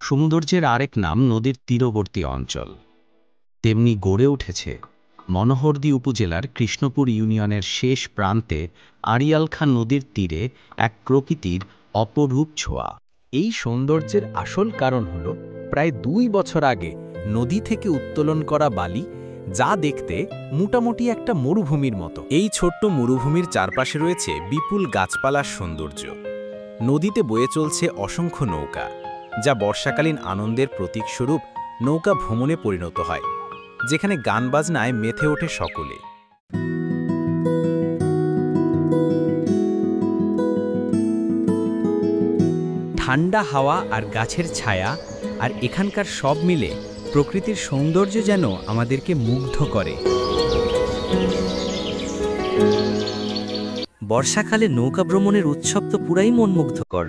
সৌন্দর্যের আরেক নাম নদীর তীরবর্তী অঞ্চল। তেমনি গড়ে উঠেছে মনোহরদী উপজেলার কৃষ্ণপুর ইউনিয়নের শেষ প্রান্তে আড়িয়ালখা নদীর তীরে এক প্রকৃতির অপরূপ ছোঁয়া। এই সৌন্দর্যের আসল কারণ হল প্রায় ২ বছর আগে নদী থেকে উত্তোলন করা বালি, যা দেখতে মোটামুটি একটা মরুভূমির মতো। এই ছোট্ট মরুভূমির চারপাশে রয়েছে বিপুল গাছপালার সৌন্দর্য। নদীতে বয়ে চলছে অসংখ্য নৌকা, যা বর্ষাকালীন আনন্দের প্রতীকস্বরূপ নৌকা ভ্রমণে পরিণত হয়, যেখানে গান বাজনায় মেতে ওঠে সকলে। ঠান্ডা হাওয়া আর গাছের ছায়া আর এখানকার সব মিলে প্রকৃতির সৌন্দর্য যেন আমাদেরকে মুগ্ধ করে। বর্ষাকালে নৌকা ভ্রমণের উৎসব তো পুরাই মনমুগ্ধকর।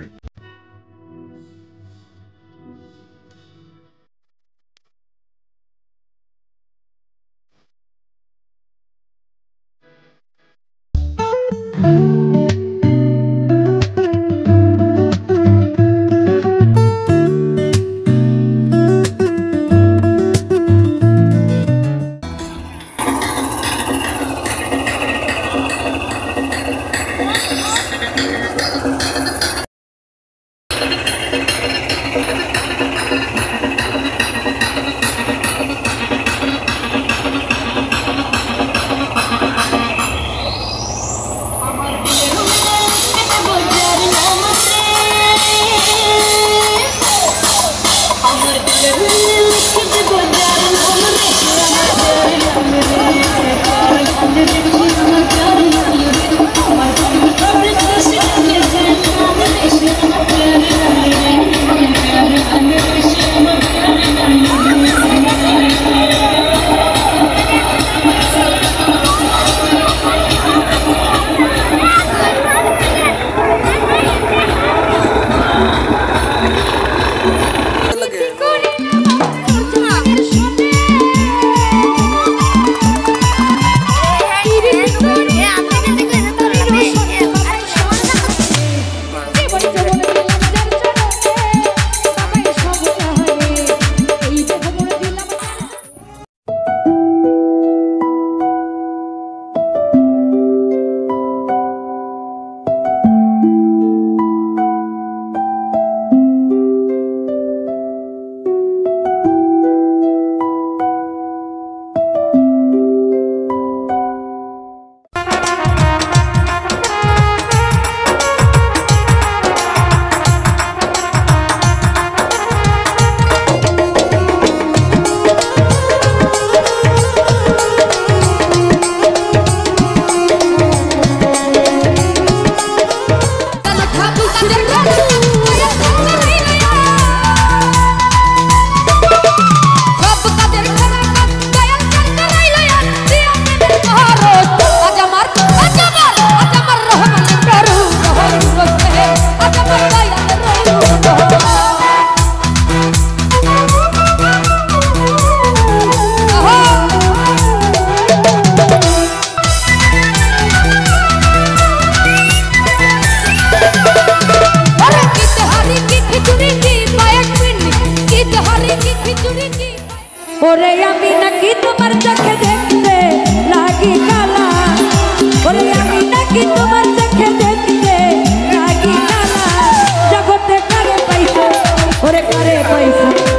ওরে আমি নাকি তোমার চোখে দেখতে লাগি কালা, ওরে আমি নাকি তোমার চোখে দেখতে লাগি কালা, জগতে কারে পাইছো, ওরে কারে পাইছো।